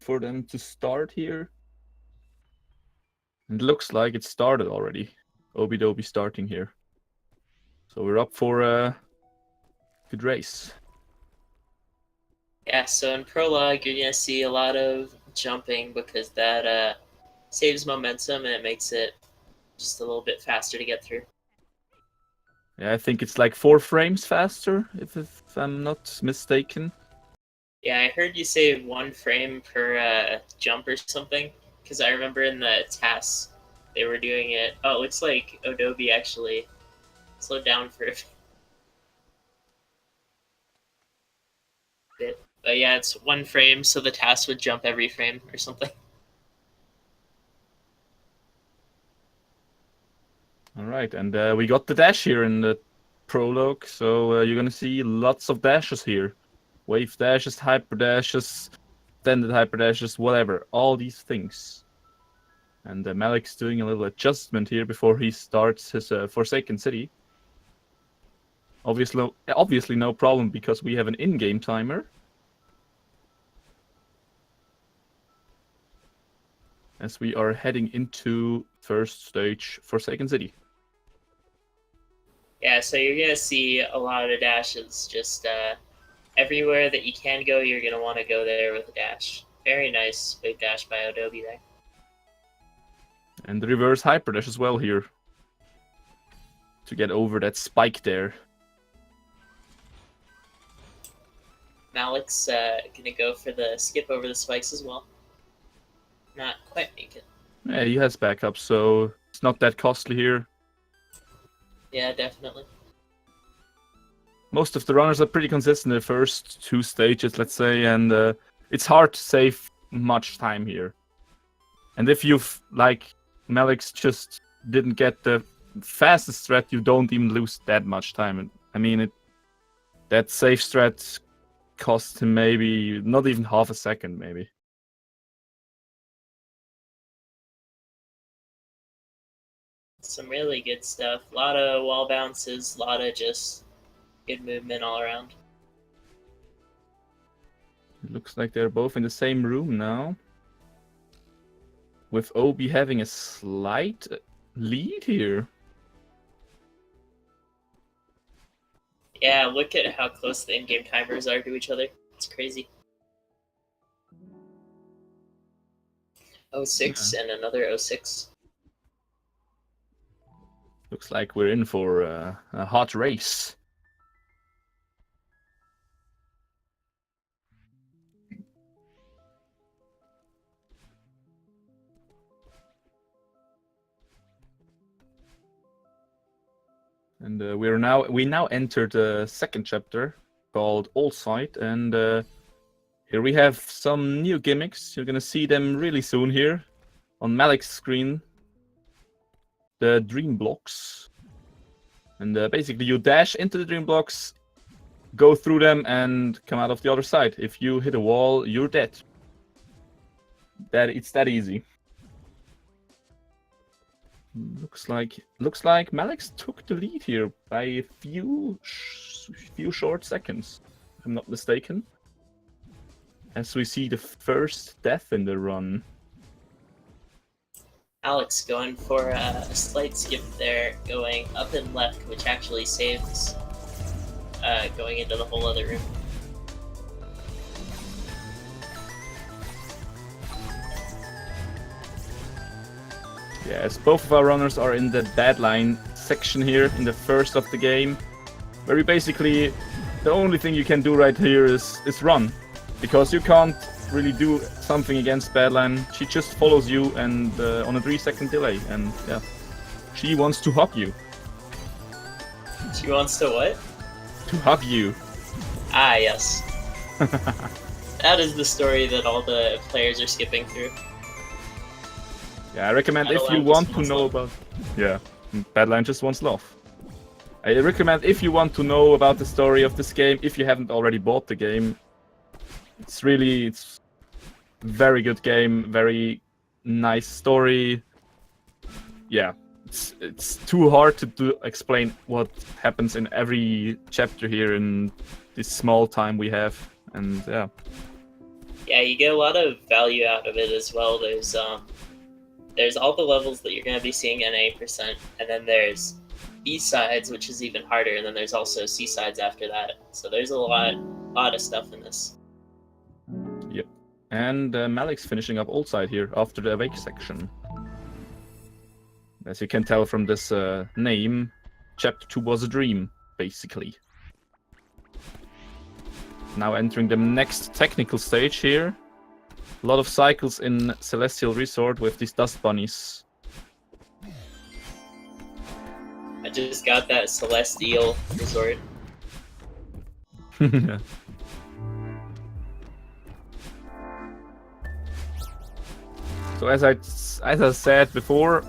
for them to start here. It looks like it started already. Obidobi starting here. So we're up for a good race. Yeah, so in Prologue, you're going to see a lot of jumping because that saves momentum and it makes it just a little bit faster to get through. Yeah, I think it's like 4 frames faster, if I'm not mistaken. Yeah, I heard you say 1 frame per jump or something, because I remember in the tasks they were doing it. Oh, it looks like Obidobi actually slowed down for a bit. But yeah, it's 1 frame, so the task would jump every frame or something. Alright, and we got the dash here in the prologue, so you're gonna see lots of dashes here. Wave dashes, hyper dashes, extended hyper dashes, whatever. All these things. And Mallix doing a little adjustment here before he starts his Forsaken City. Obviously no problem because we have an in-game timer. As we are heading into first stage Forsaken City. Yeah, so you're going to see a lot of dashes. Just everywhere that you can go, you're going to want to go there with a dash. Very nice big dash by Obidobi there. And the reverse hyper dash as well here. To get over that spike there. Mallix going to go for the skip over the spikes as well. Not quite make it. Yeah, he has backup, so it's not that costly here. Yeah, definitely. Most of the runners are pretty consistent in the first 2 stages, let's say, and it's hard to save much time here. And if you've, like, Mallix just didn't get the fastest strat, you don't even lose that much time. I mean, that safe strat cost him maybe not even half a second, maybe. Some really good stuff. A lot of wall bounces, a lot of just good movement all around. It looks like they're both in the same room now. With Obi having a slight lead here. Yeah, look at how close the in-game timers are to each other. It's crazy. 06 and another 06. Looks like we're in for a hot race. And we now enter the second chapter called All Sight, and here we have some new gimmicks. You're gonna see them really soon here on Mallix's screen. The dream blocks, and basically you dash into the dream blocks, go through them, and come out of the other side. If you hit a wall, you're dead. It's that easy. Looks like Mallix took the lead here by a few short seconds, if I'm not mistaken. As we see the first death in the run. Alex going for a slight skip there, going up and left, which actually saves going into the whole other room. Yes, both of our runners are in the deadline section here in the first of the game, where you basically, the only thing you can do right here is run, because you can't really do something against Badline. She just follows you and on a 3-second delay, and yeah, she wants to hug you. She wants to what? To hug you. Ah, yes. That is the story that all the players are skipping through. Yeah, I recommend if you want to know about... Yeah, Badline just wants love. I recommend if you want to know about the story of this game, if you haven't already bought the game. It's very good game, very nice story. Yeah, it's too hard to explain what happens in every chapter here in this small time we have, and yeah. Yeah, you get a lot of value out of it as well. There's all the levels that you're going to be seeing in 8%, and then there's B-sides, which is even harder, and then there's also C-sides after that. So there's a lot of stuff in this. Yep. And Mallix finishing up old side here after the awake section. As you can tell from this name, Chapter 2 was a dream, basically. Now entering the next technical stage here. A lot of cycles in Celestial Resort with these dust bunnies. I just got that Celestial Resort. Yeah. So as I said before,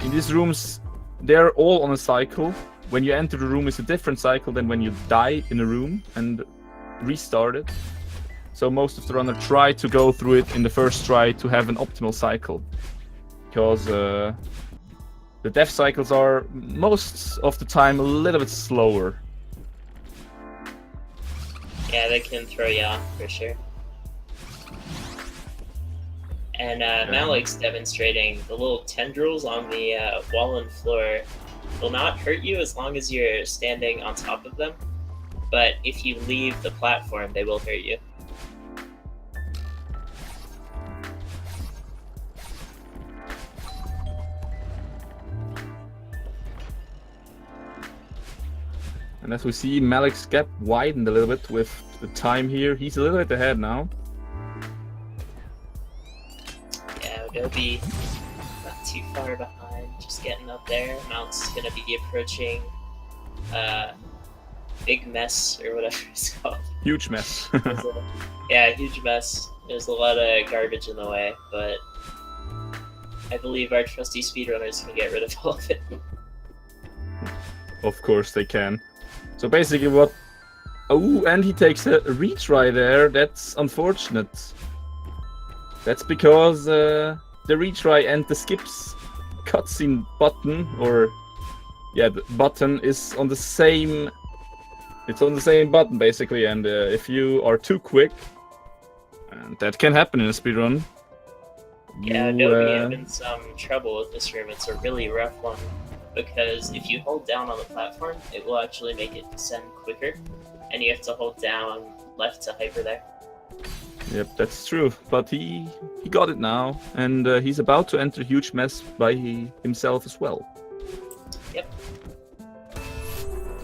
in these rooms, they're all on a cycle. When you enter the room, it's a different cycle than when you die in a room and restart it. So most of the runner try to go through it in the first try to have an optimal cycle. Because the death cycles are most of the time a little bit slower. Yeah, they can throw you off for sure. And Mallix demonstrating the little tendrils on the wall and floor will not hurt you as long as you're standing on top of them. But if you leave the platform, they will hurt you. And as we see, Mallix's gap widened a little bit with the time here. He's a little bit ahead now. Yeah, Obidobi not too far behind, just getting up there. Mount's gonna be approaching Big Mess, or whatever it's called. Huge mess. Yeah, huge mess. There's a lot of garbage in the way, but I believe our trusty speedrunners can get rid of all of it. Of course they can. So basically what... Oh, and he takes a retry there. That's unfortunate. That's because the retry and the skips cutscene button, or... Yeah, the button is on the same... It's on the same button, basically, and if you are too quick... And that can happen in a speedrun. Yeah, Adobe having some trouble with this room. It's a really rough one. Because if you hold down on the platform, it will actually make it descend quicker, and you have to hold down left to hyper there. Yep, that's true. But he got it now, and he's about to enter Huge Mess by himself as well. Yep.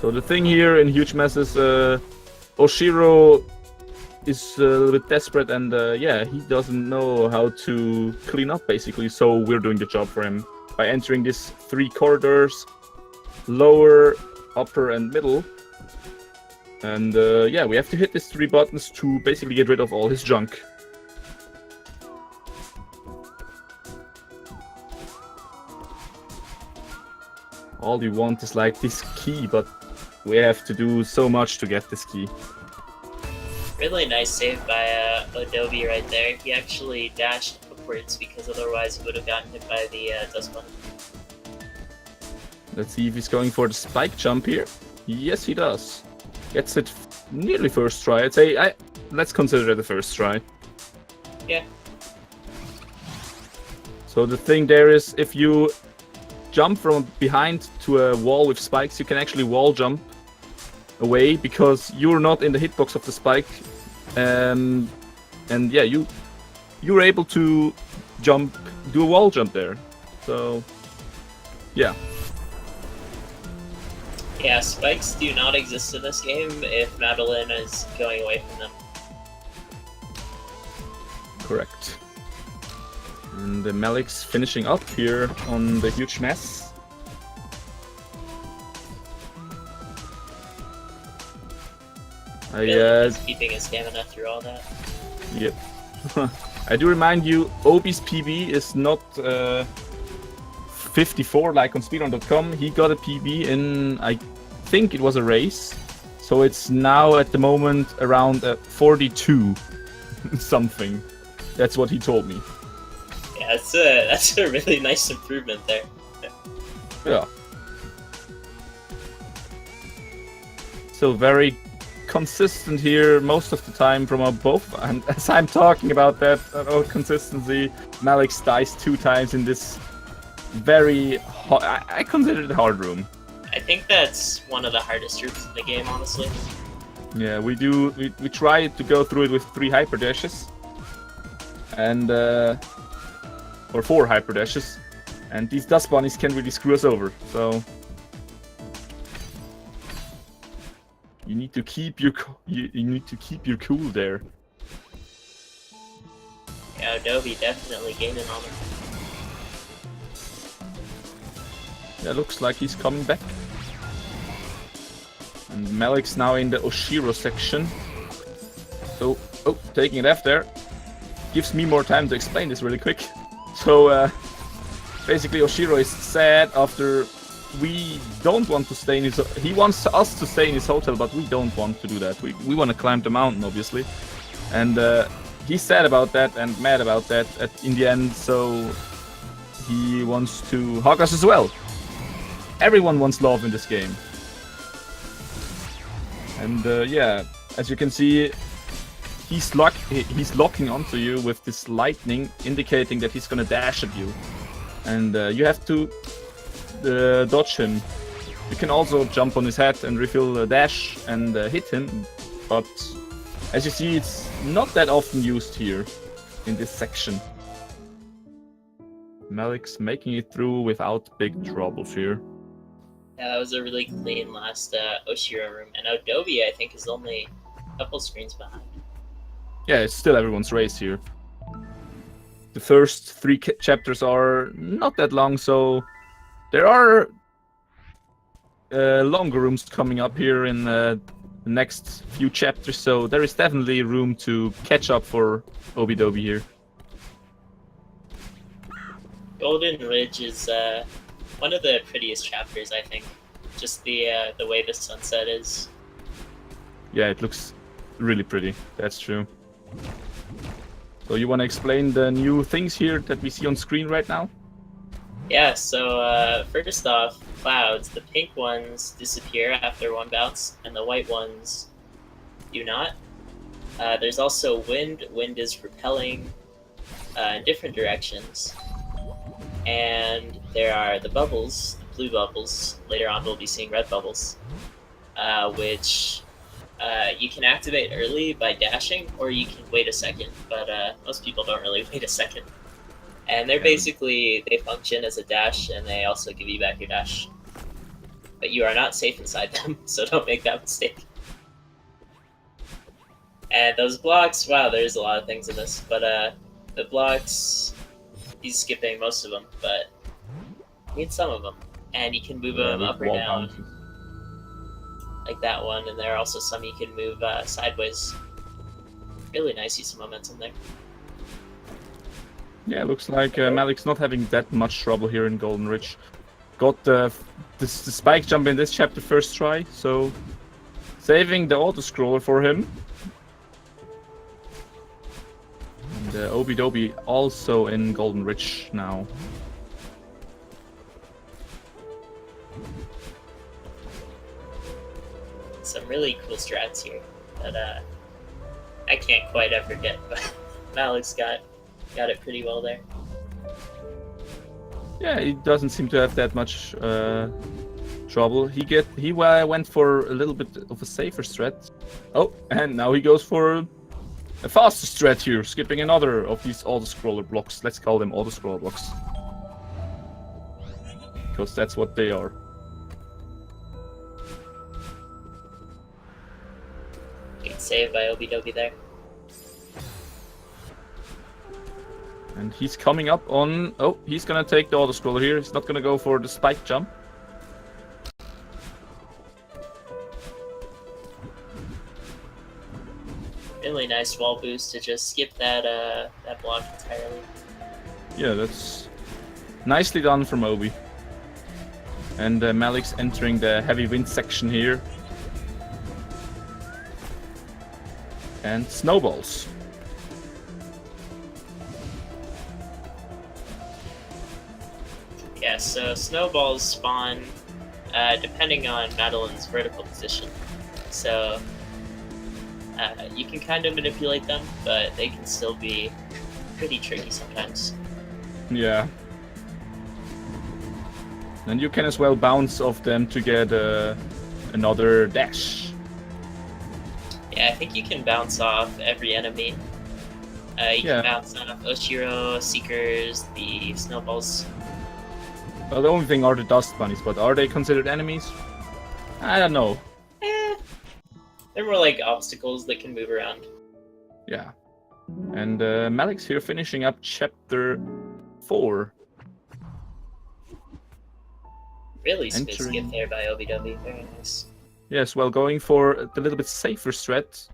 So the thing here in Huge Mess is Oshiro is a little bit desperate, and yeah, he doesn't know how to clean up, basically, so we're doing the job for him. By entering these 3 corridors, lower, upper, and middle. And yeah, we have to hit these 3 buttons to basically get rid of all his junk. All we want is like this key, but we have to do so much to get this key. Really nice save by Obidobi right there. He actually dashed upwards because otherwise he would have gotten hit by the dust bunny. Let's see if he's going for the spike jump here. Yes, he does. Gets it nearly first try. I'd say let's consider it the first try. Yeah. So the thing there is, if you jump from behind to a wall with spikes, you can actually wall jump away because you're not in the hitbox of the spike, and yeah, you're able to jump, do a wall jump there. So yeah. Yeah, spikes do not exist in this game if Madeline is going away from them. Correct. And the Mallix finishing up here on the Huge Mess. He's keeping his stamina through all that. Yep. I do remind you, Obi's PB is not 54 like on speedrun.com. He got a PB in, I think it was a race. So it's now at the moment around 42 something. That's what he told me. Yeah, that's a really nice improvement there. Yeah. Still very consistent here most of the time from both. And as I'm talking about that consistency, Mallix dies 2 times in this very I consider it a hard room. I think that's one of the hardest rooms in the game, honestly. Yeah, we try to go through it with 3 hyper dashes. And or 4 hyper dashes. And these dust bunnies can really screw us over, so you need to keep your cool there. Yeah, Obidobi definitely gaining on him. Yeah, looks like he's coming back. And Mallix now in the Oshiro section. So, taking it F there. Gives me more time to explain this really quick. So, basically Oshiro is sad after we don't want to stay in his... He wants us to stay in his hotel, but we don't want to do that. We want to climb the mountain, obviously. And he's sad about that and mad about that in the end, so he wants to hug us as well. Everyone wants love in this game. And yeah, as you can see, he's locking onto you with this lightning, indicating that he's gonna dash at you. And you have to dodge him. You can also jump on his head and refill the dash and hit him, but as you see, it's not that often used here in this section. Mallix making it through without big troubles here. Yeah, that was a really clean last Oshiro room, and Obidobi I think is only a couple screens behind. Yeah, it's still everyone's race here. The first 3 chapters are not that long, so there are longer rooms coming up here in the next few chapters, so there is definitely room to catch up for Obidobi here. Golden Ridge is one of the prettiest chapters, I think. Just the way the sunset is. Yeah, it looks really pretty. That's true. So you want to explain the new things here that we see on screen right now? Yeah, so first off, clouds. The pink ones disappear after 1 bounce, and the white ones do not. There's also wind. Wind is propelling in different directions. And there are the bubbles, the blue bubbles. Later on we'll be seeing red bubbles, which you can activate early by dashing, or you can wait a second, but most people don't really wait a second. And they're basically, they function as a dash, and they also give you back your dash. But you are not safe inside them, so don't make that mistake. And those blocks, wow, there's a lot of things in this, but the blocks, he's skipping most of them, but you need some of them. And you can move them up or down, like that one, and there are also some you can move sideways. Really nice use of momentum there. Yeah, looks like Mallix not having that much trouble here in Golden Ridge. Got the spike jump in this chapter first try, so saving the auto-scroller for him. And Obidobi also in Golden Ridge now. Some really cool strats here that I can't quite ever get, but Mallix got it pretty well there. Yeah, he doesn't seem to have that much trouble. He went for a little bit of a safer strat. Oh, and now he goes for a faster strat here, skipping another of these auto-scroller blocks. Let's call them auto-scroller blocks, because that's what they are. Good save by Obidobi there. And he's coming up on... Oh, he's gonna take the auto-scroller here. He's not gonna go for the spike jump. Really nice wall boost to just skip that that block entirely. Yeah, that's nicely done from Obi. And Mallix entering the heavy wind section here. And snowballs. Yeah, so snowballs spawn depending on Madeline's vertical position. So You can kind of manipulate them, but they can still be pretty tricky sometimes. Yeah. And you can as well bounce off them to get another dash. Yeah, I think you can bounce off every enemy. You can bounce off Oshiro, Seekers, the snowballs. Well, the only thing are the dust bunnies, but are they considered enemies? I don't know. They're more like obstacles that can move around. Yeah. And Mallix here finishing up chapter 4. Really smooth skip there by Obidobi. Very nice. Yes, well, going for the little bit safer strat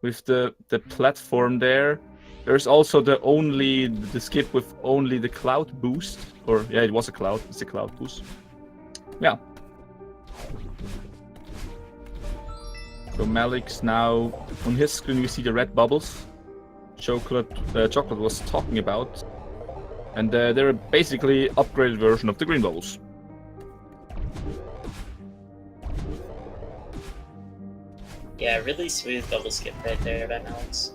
with the platform there. There's also the skip with only the cloud boost. Or, yeah, it was a cloud. It's a cloud boost. Yeah. So Mallix now, on his screen we see the red bubbles. Chocolate was talking about. And they're basically upgraded version of the green bubbles. Yeah, really smooth double skip right there by Mallix.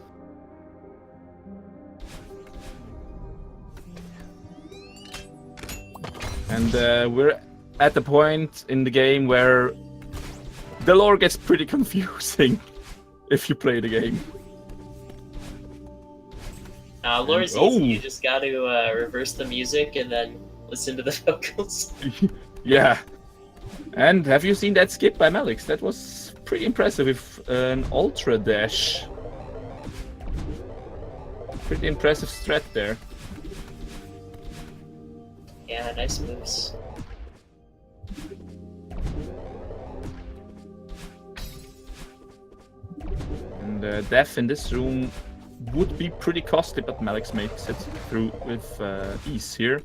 And we're at the point in the game where the lore gets pretty confusing if you play the game. Lore's easy. You just got to reverse the music and then listen to the vocals. Yeah. And have you seen that skip by Mallix? That was pretty impressive with an ultra dash. Pretty impressive strat there. Yeah, nice moves. And death in this room would be pretty costly, but Mallix makes it through with ease here.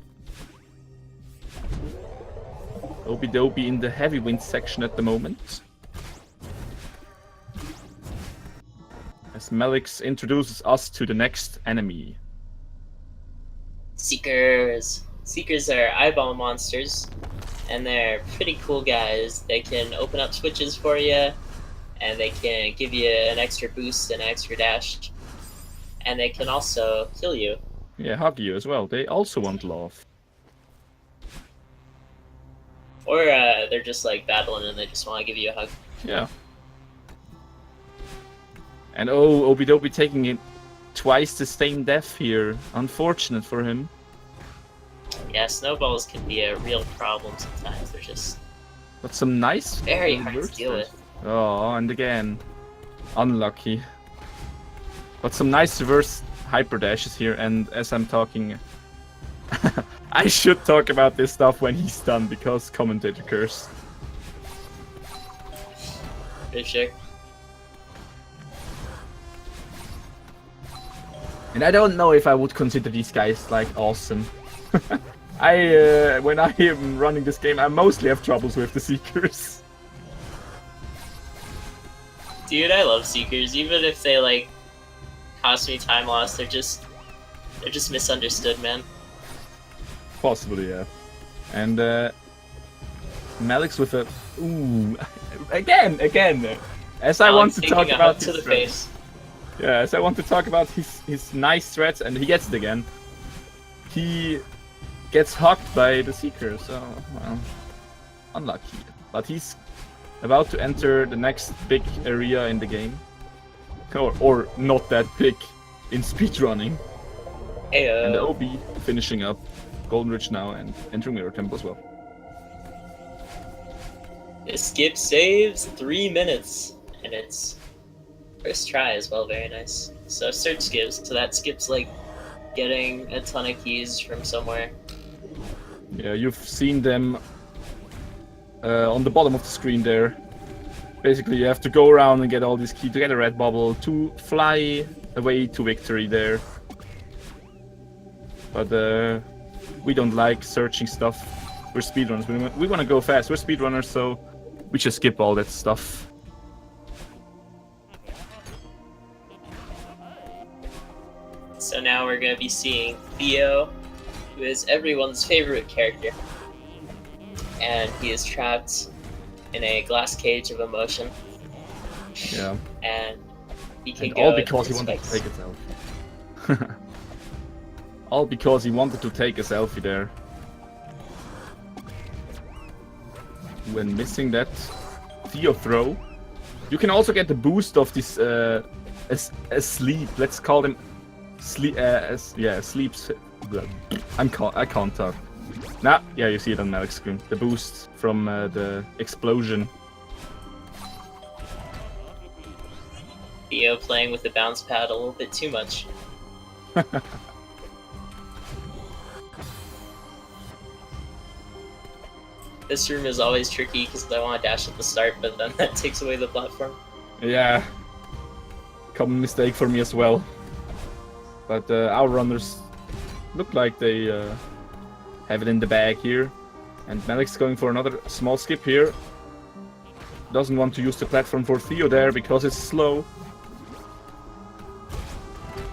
Obidobi in the heavy wind section at the moment. As Mallix introduces us to the next enemy. Seekers! Seekers are eyeball monsters, and they're pretty cool guys. They can open up switches for you, and they can give you an extra boost and an extra dash. And they can also kill you. Yeah, hug you as well. They also want love. Or they're just like battling and they just want to give you a hug. Yeah. And oh, Obidobi taking it twice the same death here. Unfortunate for him. Yeah, snowballs can be a real problem sometimes. They're just... But some nice... very hard to deal with. Oh, and again. Unlucky. But some nice reverse hyper dashes here, and as I'm talking... I should talk about this stuff when he's done, because commentator curse. For sure. And I don't know if I would consider these guys, like, awesome. When I am running this game, I mostly have troubles with the Seekers. Dude, I love Seekers. Even if they, like, cost me time loss, they're just misunderstood, man. Possibly, yeah. And Mallix with a ooh again. As I want to talk about to the face. Yeah, as I want to talk about his nice threats, and he gets it again. He gets hugged by the Seeker, so well, unlucky. But he's about to enter the next big area in the game, or not that big in speedrunning. Heyo. And Obi finishing up Golden Ridge now and entering Mirror Temple as well. This skip saves 3 minutes, and it's first try as well. Very nice. So search skips. So that skips like getting a ton of keys from somewhere. Yeah, you've seen them on the bottom of the screen there. Basically, you have to go around and get all these keys to get a red bubble to fly away to victory there. But we don't like searching stuff. We're speedrunners. We want to go fast. We're speedrunners, so we just skip all that stuff. So now we're going to be seeing Theo, who is everyone's favorite character. And he is trapped in a glass cage of emotion. Yeah. And he can And go all because he with wanted to spikes. take a selfie. All because he wanted to take a selfie there. When missing that Theo throw. You can also get the boost of this asleep. Let's call him sleep. Sleeps. I can't talk. Nah, yeah, you see it on Mallix screen. The boost from the explosion. Theo playing with the bounce pad a little bit too much. This room is always tricky because I want to dash at the start, but then that takes away the platform. Yeah. Common mistake for me as well. But our runners look like they have it in the bag here. And Mallix going for another small skip here. Doesn't want to use the platform for Theo there because it's slow.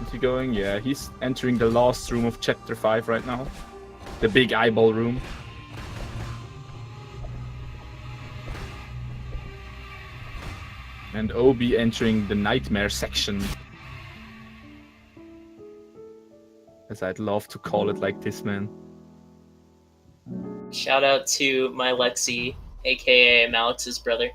Is he going? Yeah, he's entering the last room of Chapter 5 right now. The big eyeball room. And Obi entering the nightmare section. As I'd love to call it like this, man. Shout out to my Lexi, aka Mallix's brother.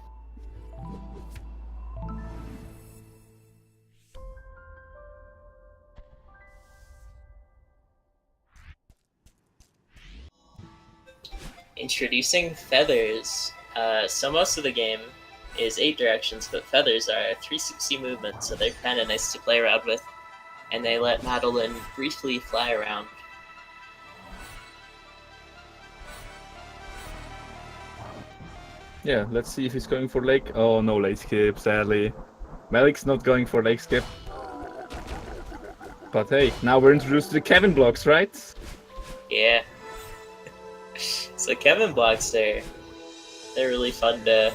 Introducing feathers. So most of the game is 8 directions, but feathers are 360 movement, so they're kind of nice to play around with. And they let Madeline briefly fly around. Yeah, let's see if he's going for lake. Oh, no lake skip, sadly. Mallix not going for lake skip. But hey, now we're introduced to the Kevin blocks, right? Yeah. So Kevin blocks, they're really fun to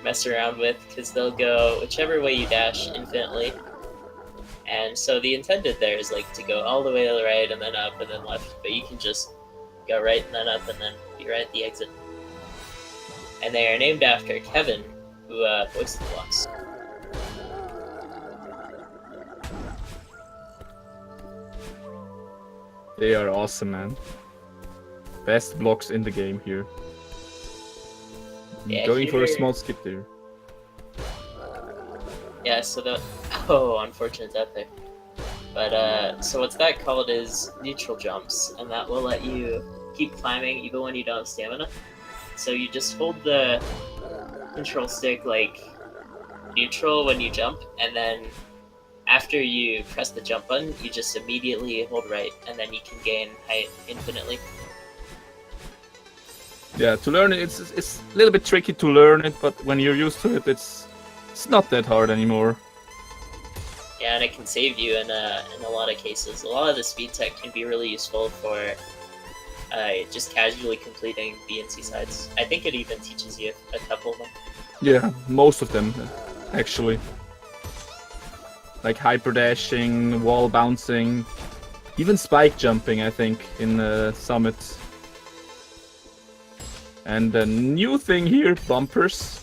mess around with because they'll go whichever way you dash infinitely. And so the intended there is like to go all the way to the right and then up and then left, but you can just go right and then up and then be right at the exit. And they are named after Kevin, who voiced the blocks. They are awesome, man. Best blocks in the game here. Yeah, going for a here- small skip there. Yeah, so the unfortunate death there. But so what's that called is neutral jumps, and that will let you keep climbing even when you don't have stamina. So you just hold the control stick like neutral when you jump, and then after you press the jump button, you just immediately hold right, and then you can gain height infinitely. Yeah, to learn it, it's a little bit tricky to learn it, but when you're used to it, it's not that hard anymore. Yeah, and it can save you in a lot of cases. A lot of the speed tech can be really useful for just casually completing B and C sides. I think it even teaches you a couple of them. Yeah, most of them, actually. Like hyper dashing, wall bouncing, even spike jumping, I think, in Summit. And the new thing here, bumpers.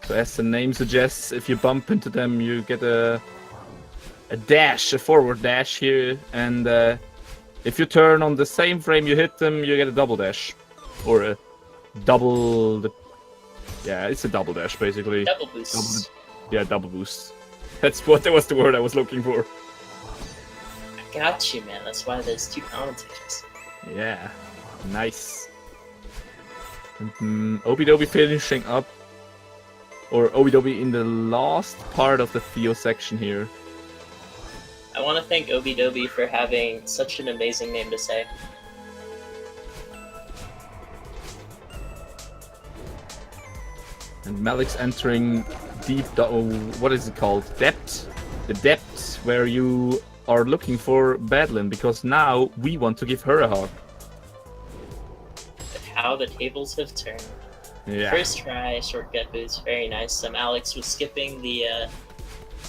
So as the name suggests, if you bump into them, you get a dash, a forward dash here, and if you turn on the same frame you hit them, you get a double dash, or a double. Yeah, it's a double dash basically. Double boost. Double boost. That was the word I was looking for. I got you, man. That's why there's 2 commentators. Yeah, nice. And Obidobi finishing up, or Obidobi in the last part of the Theo section here. I want to thank Obidobi for having such an amazing name to say. And Mallix entering deep, what is it called? Depth? The depth where you are looking for Badlin, because now we want to give her a hug. But how the tables have turned. Yeah. First try, shortcut boost, very nice. Alex was skipping the,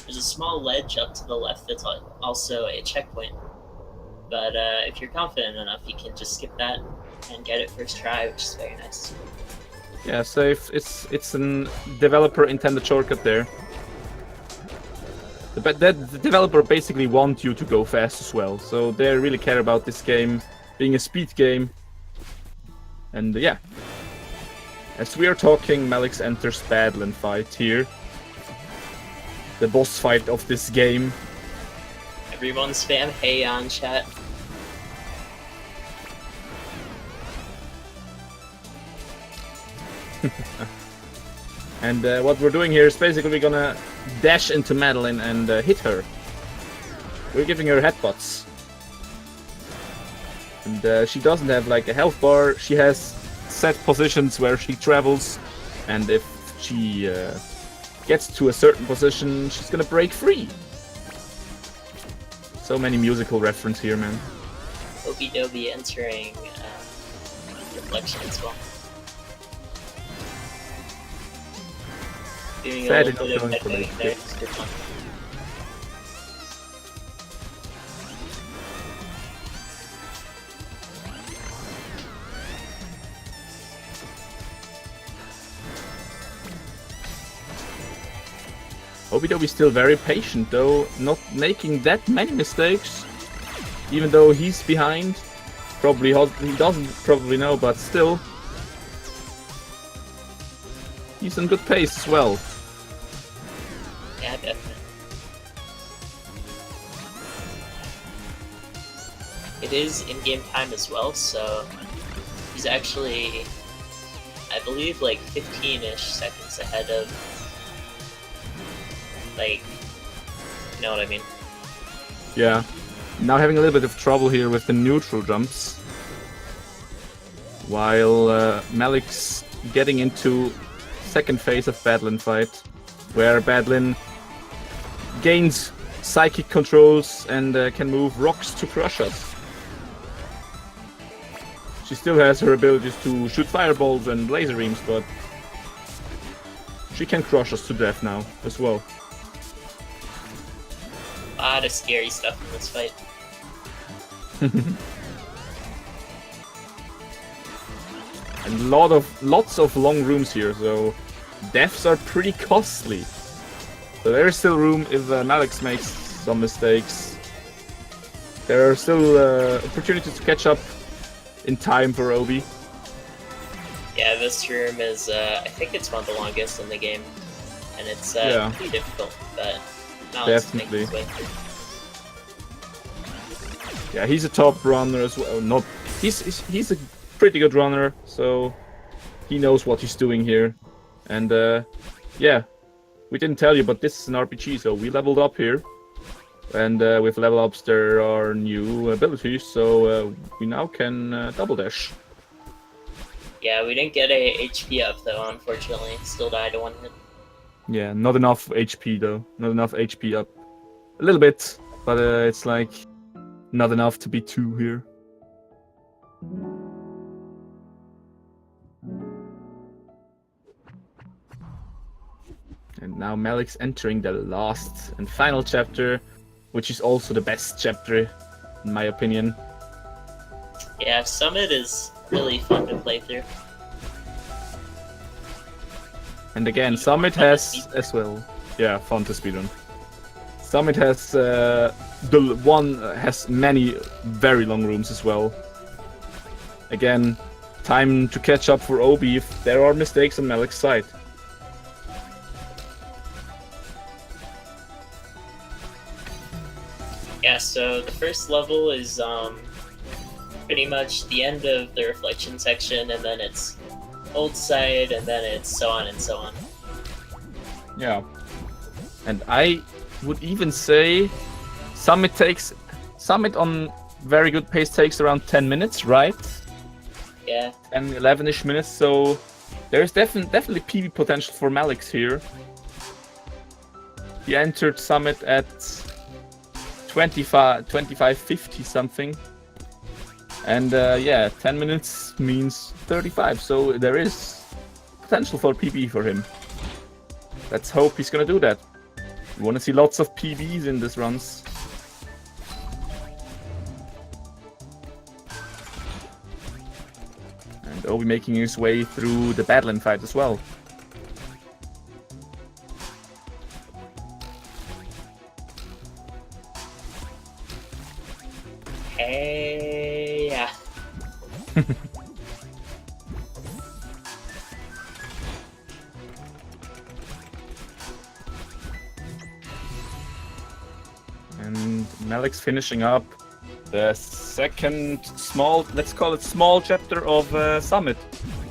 there's a small ledge up to the left that's also a checkpoint. But if you're confident enough, you can just skip that and get it first try, which is very nice. Yeah, so if it's a developer intended shortcut there. But the developer basically wants you to go fast as well, so they really care about this game being a speed game. And yeah, as we are talking, Mallix enters Badland fight here. The boss fight of this game. Everyone spam hey on chat. And what we're doing here is basically we're gonna dash into Madeline and hit her. We're giving her headbutts. And she doesn't have like a health bar. She has set positions where she travels, and if she gets to a certain position, she's gonna break free. So many musical reference here, man. Obidobi entering reflection as well. Doing a little bit of headbutting there. It's good fun. Obidobi still very patient though, not making that many mistakes, even though he's behind. Probably he doesn't probably know, but still, he's on good pace as well. Yeah, definitely. It is in-game time as well, so he's actually, I believe, like 15-ish seconds ahead of, like, you know what I mean? Yeah. Now having a little bit of trouble here with the neutral jumps. While Mallix getting into second phase of Badland fight, where Badland gains psychic controls and can move rocks to crush us. She still has her abilities to shoot fireballs and laser beams, but she can crush us to death now as well. A lot of scary stuff in this fight. And lots of long rooms here, so deaths are pretty costly. So there is still room if Mallix makes some mistakes. There are still opportunities to catch up in time for Obi. Yeah, this room is, I think it's one of the longest in the game, and it's Yeah. pretty difficult, but Mallix makes his way through. Yeah, he's a top runner as well. Not he's a pretty good runner, so he knows what he's doing here. And yeah, we didn't tell you, but this is an RPG, so we leveled up here. And with level ups, there are new abilities, so we now can double dash. Yeah, we didn't get a HP up though, unfortunately. Still died to one hit. Yeah, not enough HP though. Not enough HP up. A little bit, but it's like not enough to be 2 here. And now Mallix entering the last and final chapter, which is also the best chapter, in my opinion. Yeah, Summit is really fun to play through. And again, Summit has as well. Yeah, fun to speedrun. Summit has has many very long rooms as well. Again, time to catch up for Obi if there are mistakes on Mallix's side. Yeah, so the first level is pretty much the end of the reflection section, and then it's old side, and then it's so on and so on. Yeah. And I would even say Summit on very good pace takes around 10 minutes, right? Yeah. 10, 11-ish minutes, so there's definitely PB potential for Mallix here. He entered Summit at 25:50 something. And yeah, 10 minutes means 35, so there is potential for PB for him. Let's hope he's gonna do that. We wanna see lots of PBs in this runs. Obi making his way through the Badland fight as well. Hey, yeah. And Mallix finishing up the second small, let's call it small chapter of Summit.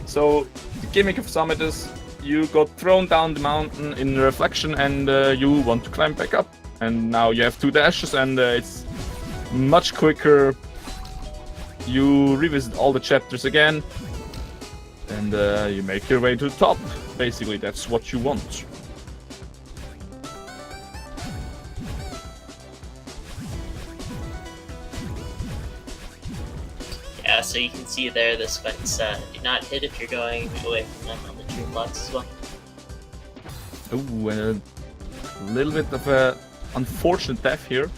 So the gimmick of Summit is you got thrown down the mountain in reflection and you want to climb back up. And now you have 2 dashes and it's much quicker. You revisit all the chapters again and you make your way to the top. Basically, that's what you want. Yeah, so you can see there the spikes do not hit if you're going away from them on the tree blocks as well. Ooh, and a little bit of a unfortunate death here.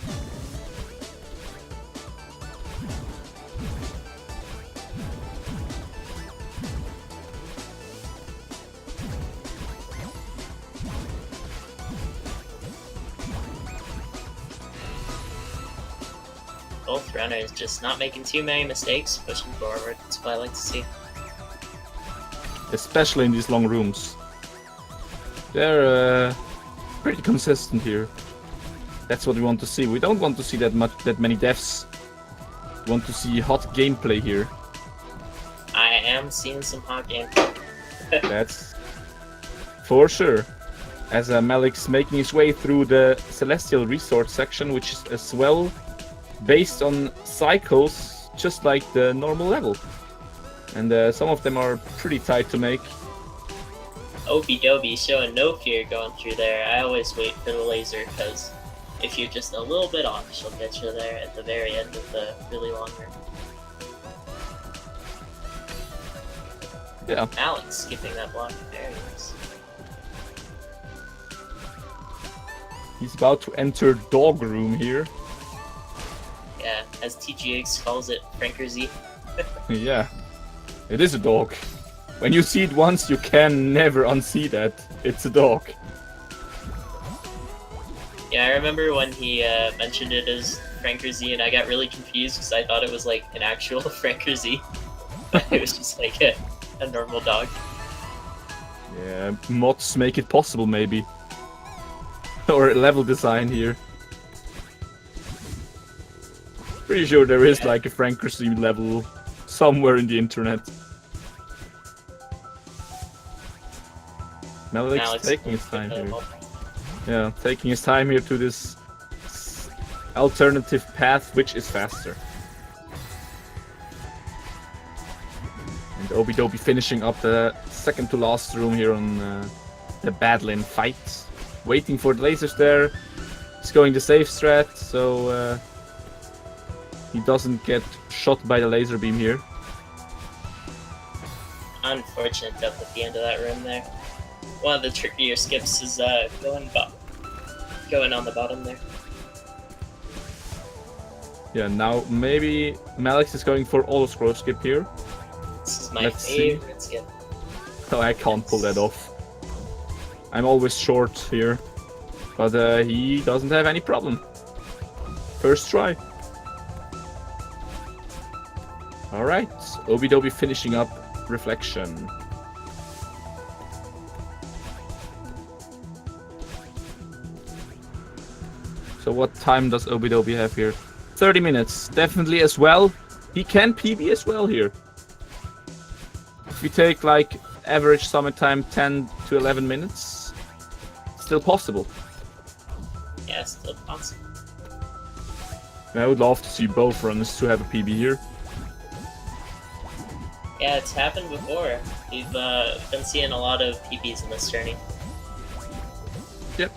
Both runners just not making too many mistakes, pushing forward. That's what I like to see. Especially in these long rooms. They're pretty consistent here. That's what we want to see. We don't want to see that many deaths. We want to see hot gameplay here. I am seeing some hot gameplay. That's for sure. As Mallix making his way through the Celestial Resort section, which is as well based on cycles, just like the normal level. And some of them are pretty tight to make. Obidobi showing no fear going through there. I always wait for the laser, because if you're just a little bit off, she'll get you there at the very end of the really long room. Yeah. Alex skipping that block. Very nice. He's about to enter dog room here. Yeah, as TGX calls it, Frankerzy. Yeah. It is a dog. When you see it once, you can never unsee that. It's a dog. Yeah, I remember when he mentioned it as Frankerzy, and I got really confused because I thought it was like an actual Frankerzy. But it was just like a normal dog. Yeah, mods make it possible, maybe. Or a level design here. Pretty sure there is like a Frankerzy level somewhere in the internet. Mallix taking his time here. Yeah, taking his time here to this alternative path, which is faster. And Obidobi finishing up the second to last room here on the Badland fight. Waiting for the lasers there. He's going the safe strat, so he doesn't get shot by the laser beam here. Unfortunate death at the end of that room there. One of the trickier skips is going on the bottom there. Yeah, now maybe Mallix is going for auto scroll skip here. This is my Let's favorite skip. Oh, I can't pull that off. I'm always short here. But he doesn't have any problem. First try. Alright, Obidobi finishing up Reflection. So what time does Obidobi have here? 30 minutes, definitely as well. He can PB as well here. If we take like average summit time 10 to 11 minutes, still possible. Yeah, still possible. I would love to see both runners to have a PB here. Yeah, it's happened before. We've been seeing a lot of PBs in this journey. Yep.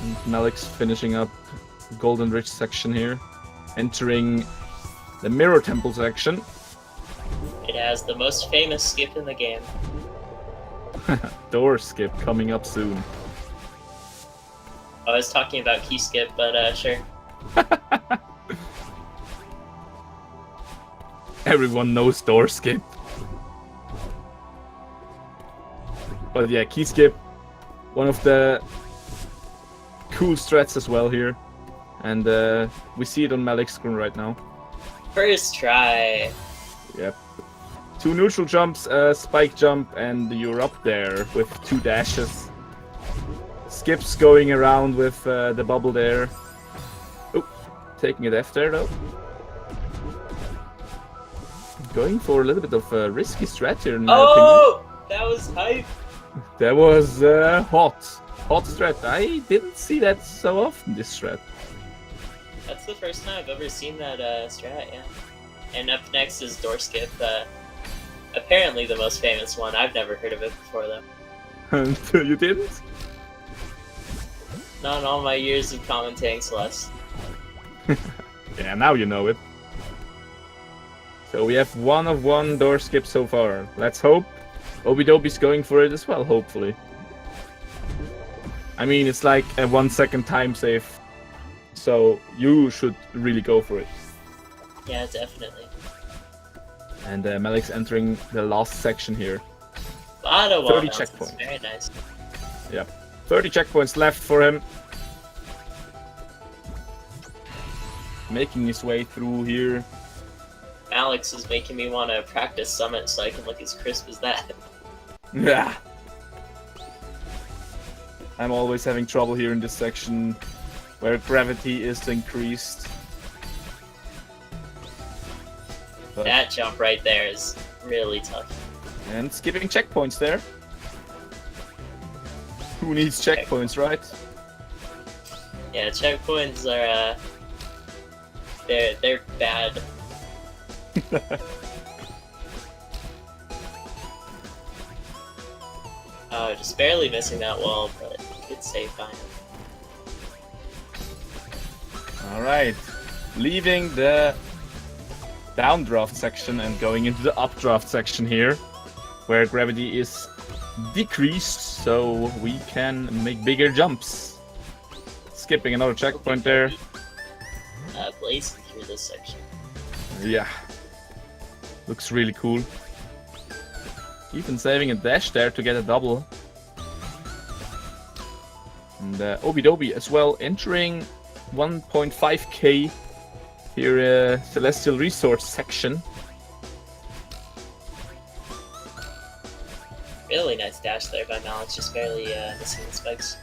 And Mallix finishing up Golden Ridge section here, entering the Mirror Temple section. It has the most famous skip in the game. Door skip coming up soon. I was talking about key skip, but sure. Everyone knows door skip. But yeah, key skip, one of the cool strats as well here. And we see it on Mallix screen right now. First try. Yep. 2 neutral jumps, spike jump, and you're up there with 2 dashes. Skips going around with the bubble there. Oh, taking it F there though. Going for a little bit of a risky strat here in my opinion. That was hype. That was hot strat. I didn't see that so often, this strat. That's the first time I've ever seen that strat, yeah. And up next is door skip. Apparently the most famous one. I've never heard of it before though. You didn't? Not in all my years of commentating Celeste. Yeah, now you know it. So we have 1 of 1 door skip so far. Let's hope Obidobi's going for it as well, hopefully. I mean, it's like a 1 second time save, so you should really go for it. Yeah, definitely. And Mallix entering the last section here. Lot of 30 wall checkpoints. Very nice. Yep. 30 checkpoints left for him. Making his way through here. Alex is making me want to practice Summit so I can look as crisp as that. Yeah. I'm always having trouble here in this section where gravity is increased. But... that jump right there is really tough. And skipping checkpoints there. Who needs checkpoints, right? Yeah, checkpoints are they're bad. Just barely missing that wall, but good save by him. Alright. Leaving the downdraft section and going into the updraft section here, where gravity is decreased, so we can make bigger jumps. Skipping another checkpoint there. Blazing through this section. Yeah. Looks really cool. Even saving a dash there to get a double. And Obidobi as well entering 1.5k here, Celestial Resource section. Really nice dash there by Mallix, just barely missing the spikes.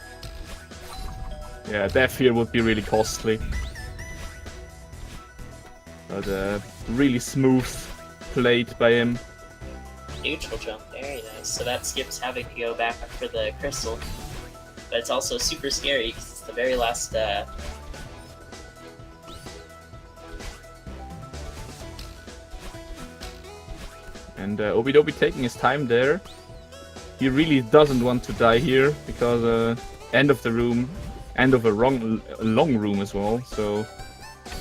Yeah, death here would be really costly. But really smooth played by him. Neutral jump, very nice. So that skips having to go back for the crystal. But it's also super scary because it's the very last And Obidobi taking his time there. He really doesn't want to die here because end of the room, end of a long room as well. So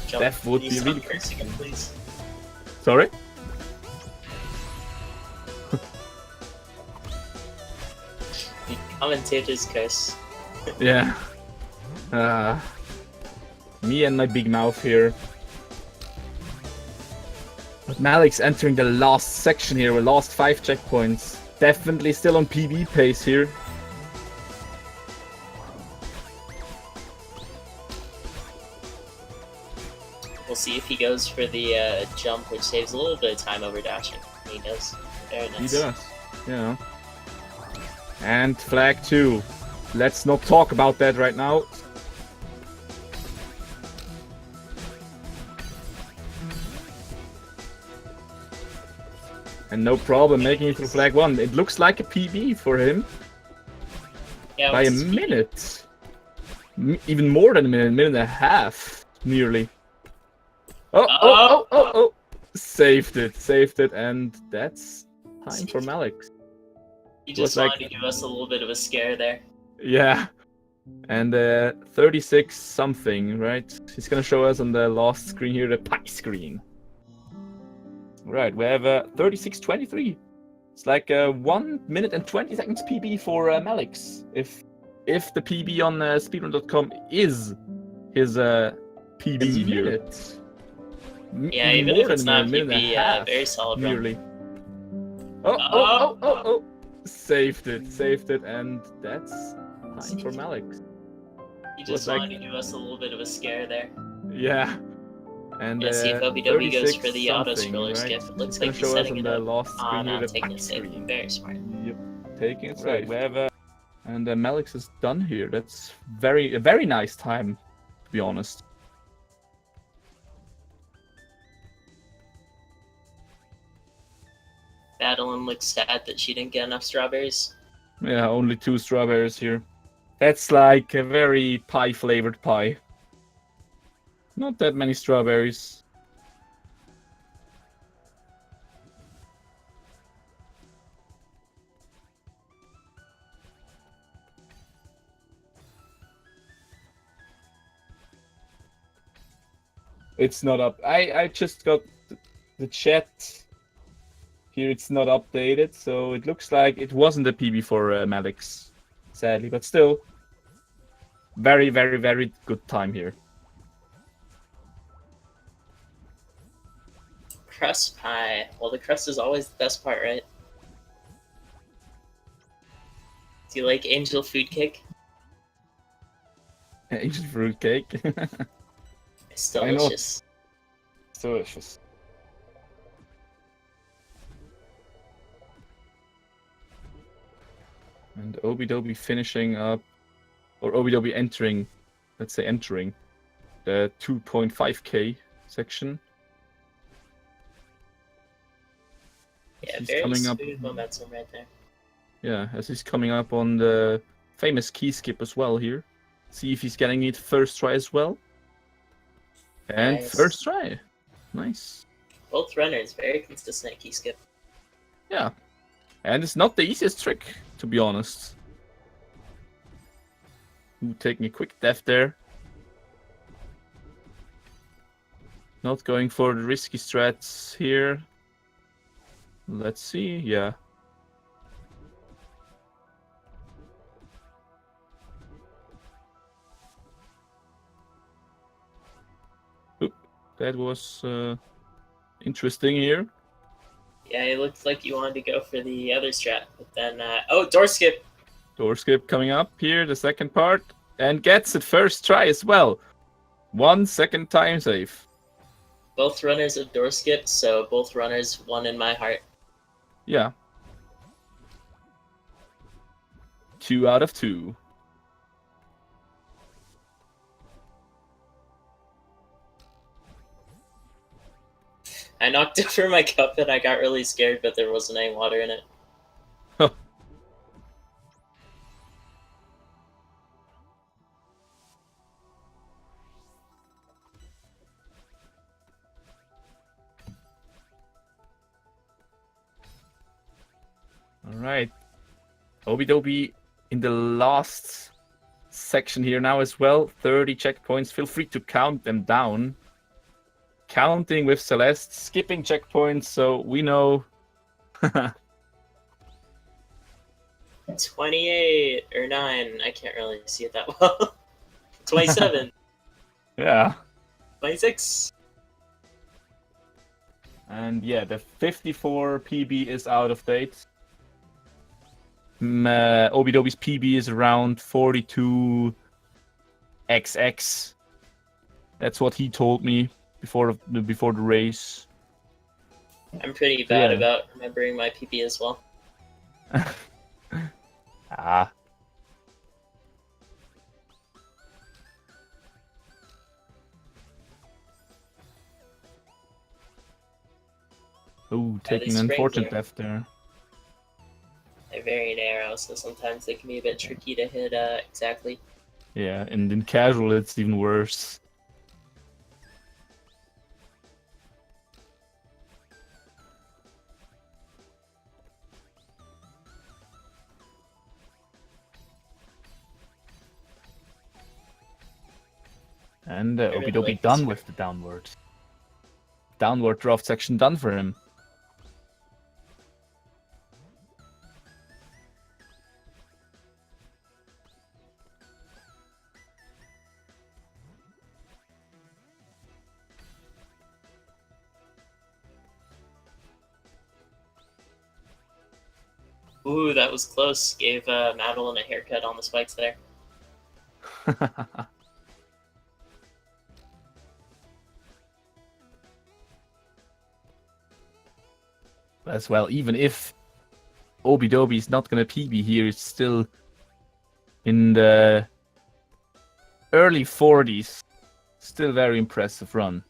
jump. death would be really. Again, please. Sorry. The commentator's curse. Yeah. Me and my big mouth here. But Mallix entering the last section here, with last 5 checkpoints. Definitely still on PB pace here. We'll see if he goes for the jump, which saves a little bit of time over dashing. He does. Very nice. He does. Yeah. And flag 2. Let's not talk about that right now. And no problem making it through flag 1. It looks like a PB for him. Yeah, By a minute. Even more than a minute and a half, nearly. Oh. Saved it, and that's time for Mallix. He just wanted to give us a little bit of a scare there. Yeah. And 36 something, right? He's gonna show us on the last screen here, the pie screen. Right, we have 36:23. It's like 1 minute and 20 seconds PB for Mallix. If the PB on speedrun.com is his PB here. Yeah, even even more if it's than a not minute and a PP, half, very solid run. nearly. Oh! Saved it, and that's time for Mallix. He Was just like, wanted to give us a little bit of a scare there. yeah. And Yeah, see if Obidobi goes 36 for the auto something, scroller right? skip. It looks It's gonna like he's show us setting on it the up. last screen here, No, the taking pack it safe. screen. Very smart. Yep, taking it Right, safe. we have a And Mallix is done here. That's a very nice time, to be honest. Madeline looks sad that she didn't get enough strawberries. Yeah, only 2 strawberries here. That's like a very pie-flavored pie. Not that many strawberries. It's not up. I just got the chat here. It's not updated, so it looks like it wasn't a PB for Mallix, sadly, but still, very good time here. Crust pie. Well, the crust is always the best part, right? Do you like angel food cake? Asian fruit cake. It's Why not? delicious. Delicious. And Obidobi finishing up, or Obidobi entering, let's say entering, the 2.5k section. Yeah, He's very coming up. smooth momentum right there. Yeah, as he's coming up on the famous key skip as well here. See if he's getting it first try as well. And Nice. first try. Nice. Both runners, very consistent key skip. Yeah. And it's not the easiest trick, to be honest. Ooh, taking a quick death there. Not going for the risky strats here. Let's see, yeah. Oop, that was interesting here. Yeah, it looked like you wanted to go for the other strat, but then oh, door skip. Door skip coming up here, the second part, and gets it first try as well. 1 second time save. Both runners have door skip, so both runners won in my heart. Yeah. 2 out of 2. I knocked over my cup and I got really scared, but there wasn't any water in it. Alright. Obidobi in the last section here now as well. 30 checkpoints. Feel free to count them down. Counting with Celeste, skipping checkpoints, so we know. 28 or 9. I can't really see it that well. 27. Yeah. 26. And yeah, the 54 PB is out of date. Obidobi's PB is around 42 XX. That's what he told me before the race. I'm pretty bad Yeah. about remembering my PP as well. Ah. Oh, taking these an springs unfortunate are- death there. They're very narrow, so sometimes they can be a bit tricky to hit exactly. Yeah, and in casual it's even worse. And I really Obidobi like done this with the downward draft section done for him. Ooh, that was close. Gave Madeline a haircut on the spikes there. As well, even if Obidobi is not gonna PB here, it's still in the early 40s. Still very impressive run.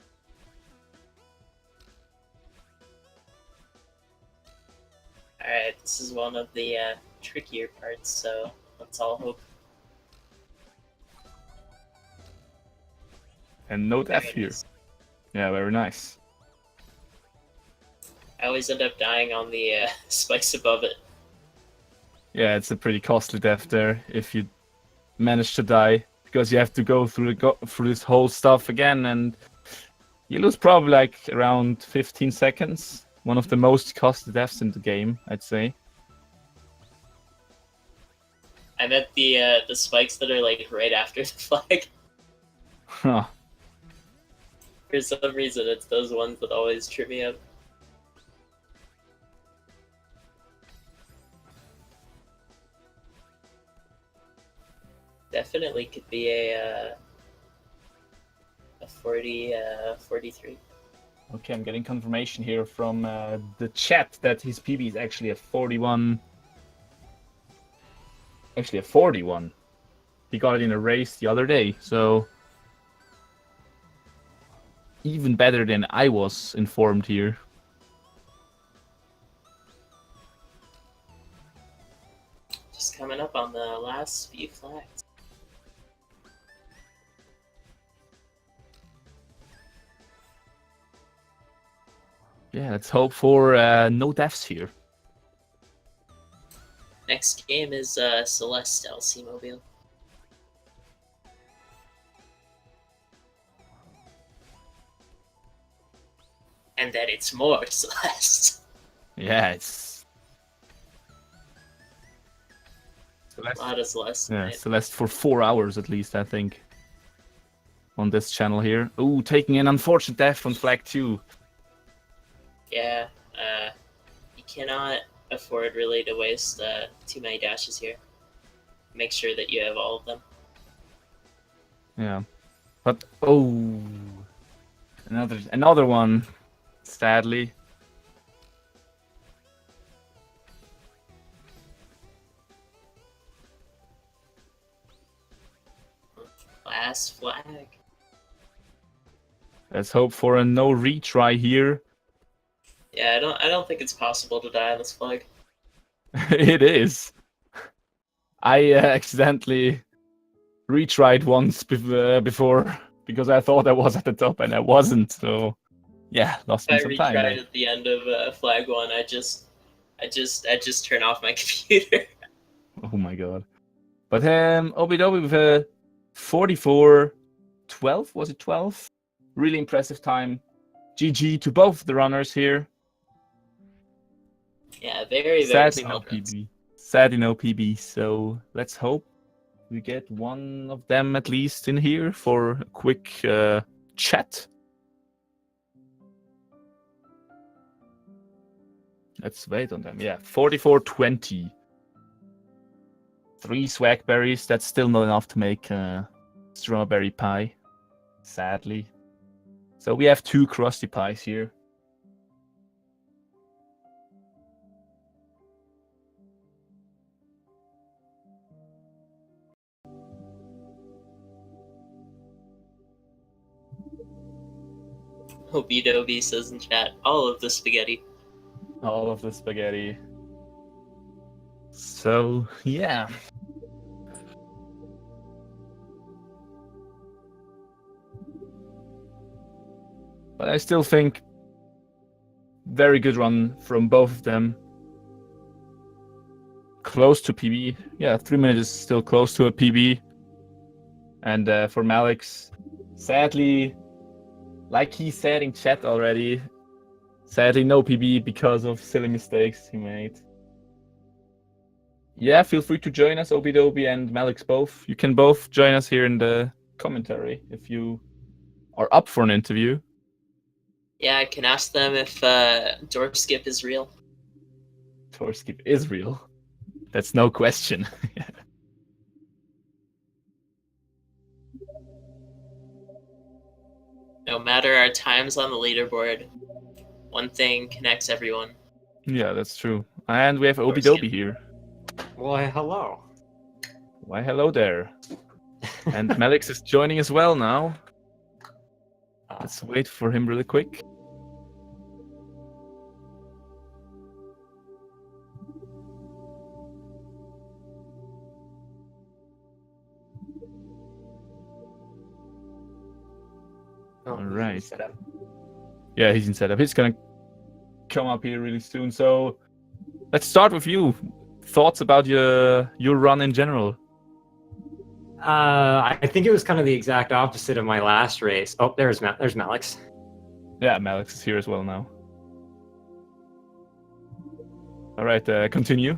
Alright, this is one of the trickier parts, so let's all hope. And no death Very here. nice. Yeah, very nice. I always end up dying on the spikes above it. Yeah, it's a pretty costly death there if you manage to die, because you have to go through this whole stuff again, and you lose probably like around 15 seconds. One of the most costly deaths in the game, I'd say. I meant the spikes that are like right after the flag. Huh. For some reason, it's those ones that always trip me up. Definitely could be a 43. Okay, I'm getting confirmation here from the chat that his PB is actually a 41. Actually, a 41. He got it in a race the other day, so even better than I was informed here. Just coming up on the last few flags. Yeah, let's hope for no deaths here. Next game is Celeste LC Mobile. And then it's more Celeste. Yeah, it's Celeste. A lot of Celeste. Yeah, tonight. Celeste for 4 hours at least, I think. On this channel here. Ooh, taking an unfortunate death on flag 2. Yeah, you cannot afford really to waste too many dashes here. Make sure that you have all of them. Yeah. But oh, another one, sadly. Last flag. Let's hope for a no retry here. Yeah, I don't think it's possible to die on this flag. It is. I accidentally retried once before because I thought I was at the top and I wasn't. So yeah, lost me If I some time. retried at the end of flag 1, I just turn off my computer. Oh my god. But Obidobi with a 44-12, was it 12? Really impressive time. GG to both the runners here. Yeah, very Sadly no solid runs. PB. Sadly no PB. So let's hope we get one of them at least in here for a quick chat. Let's wait on them. Yeah, 44-20. 3 swag berries. That's still not enough to make strawberry pie, sadly. So we have 2 crusty pies here. Obidobi says in chat, all of the spaghetti. All of the spaghetti. So yeah. But I still think very good run from both of them. Close to PB. Yeah, 3 minutes is still close to a PB. And for Mallix, sadly, like he said in chat already, sadly no PB because of silly mistakes he made. Yeah, feel free to join us, Obidobi and Mallix both. You can both join us here in the commentary if you are up for an interview. Yeah, I can ask them if door skip is real. Door skip is real. That's no question. No matter our times on the leaderboard, one thing connects everyone. Yeah, that's true. And we have course, Obidobi yeah. here. Why, hello. Why, hello there. And Mallix is joining as well now. Let's wait for him really quick. All right. Yeah, he's in setup. He's gonna come up here really soon. So let's start with you. Thoughts about your run in general? I think it was kind of the exact opposite of my last race. Oh, there's Mallix. Yeah, Mallix is here as well now. All right, continue.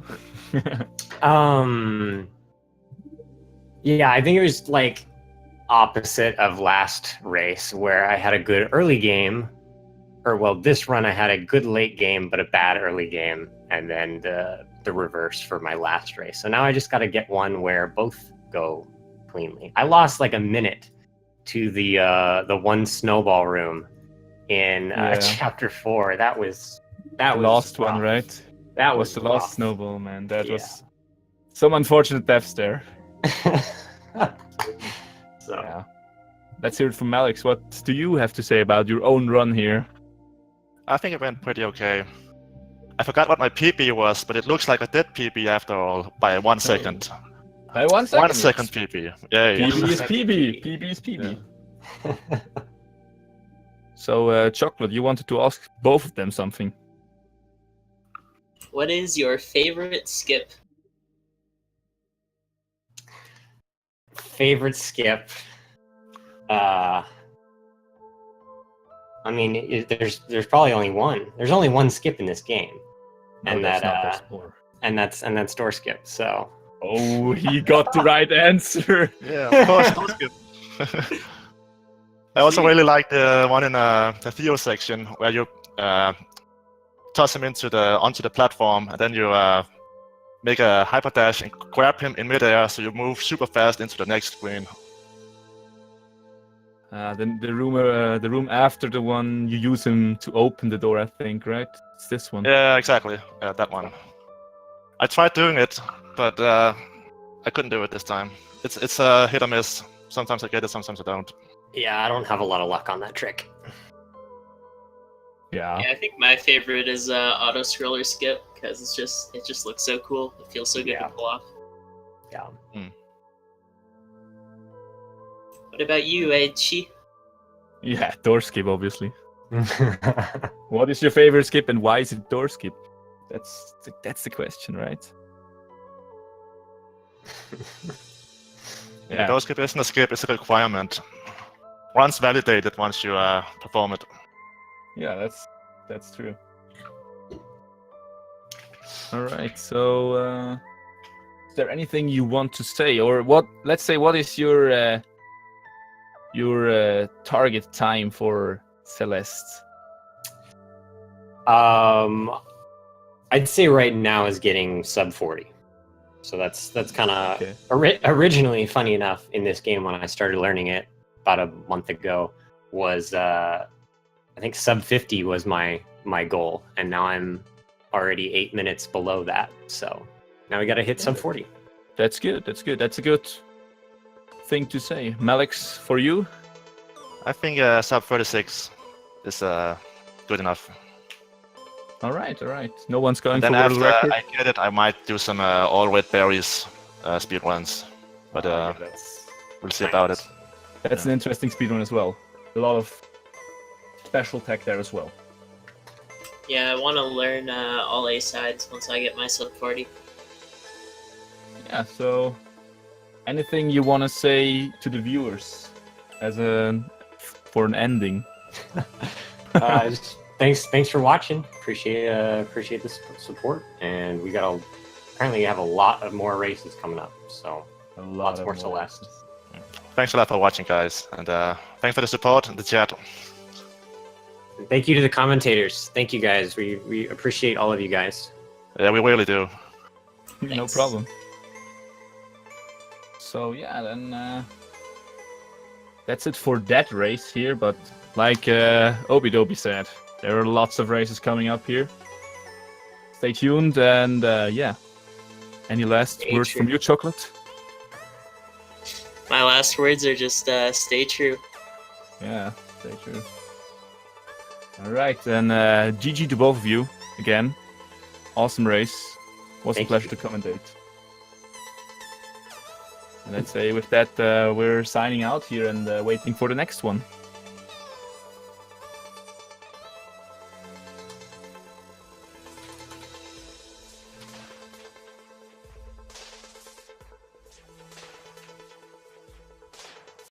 Yeah, I think it was like opposite of last race where I had a good early game, or well, this run I had a good late game but a bad early game, and then the reverse for my last race. So now I just got to get one where both go cleanly. I lost like a minute to the one snowball room in chapter 4. That was last rough. one, right? That was the rough. last snowball, man. That was some unfortunate deaths there. So yeah. Let's hear it from Mallix. What do you have to say about your own run here? I think it went pretty okay. I forgot what my PB was, but it looks like I did PB after all by 1 second. By 1 second? 1 second PB. Yeah. PB is PB. PB is PB. Yeah. So, Chocolate, you wanted to ask both of them something. What is your favorite skip? Favorite skip? I mean, there's probably only one. There's only one skip in this game, and that's door skip. So. Oh, he got the right answer. Yeah, of course, door skip. I also really like the one in the Theo section where you toss him onto the platform, and then you make a hyper dash and grab him in midair, so you move super fast into the next screen. Then the room after the one you use him to open the door, I think, right? It's this one. Yeah, exactly. That one. I tried doing it, but I couldn't do it this time. It's a hit or miss. Sometimes I get it, sometimes I don't. Yeah, I don't have a lot of luck on that trick. Yeah. I think my favorite is auto scroller skip because it just looks so cool. It feels so good to pull off. Yeah. What about you, Aichi? Yeah, door skip, obviously. What is your favorite skip and why is it door skip? That's the question, right? Yeah, door skip isn't a skip, it's a requirement. Once validated, once you perform it. Yeah, that's true. All right, so is there anything you want to say, or what? Let's say, what is your target time for Celeste? I'd say right now is getting sub 40. So that's kind of originally, funny enough, in this game when I started learning it about a month ago was I think sub 50 was my goal, and now I'm already 8 minutes below that. So now we got to hit sub 40. That's good. That's good. That's a good thing to say. Mallix, for you? I think sub 36 is good enough. All right. No one's going and for then world after record. I get it, I might do some all red berries speed runs, but we'll see about it. That's an interesting speedrun as well. A lot of special tech there as well. Yeah, I want to learn all A sides once I get my sub 40. Yeah. So, anything you want to say to the viewers for an ending? Thanks for watching. Appreciate the support, and we apparently have a lot of more races coming up. So lots more Celeste. Thanks a lot for watching, guys, and thanks for the support in the chat. And thank you to the commentators. Thank you guys. We appreciate all of you guys. Yeah, we really do. No Thanks. problem. So yeah, then that's it for that race here. But like Obidobi said, there are lots of races coming up here. Stay tuned, and yeah. Any last Stay words true. from you, Chocolate? My last words are just stay true. Yeah, stay true. All right, then GG to both of you again. Awesome race. Was Thank a pleasure you. to commentate. And let's say with that, we're signing out here and waiting for the next one.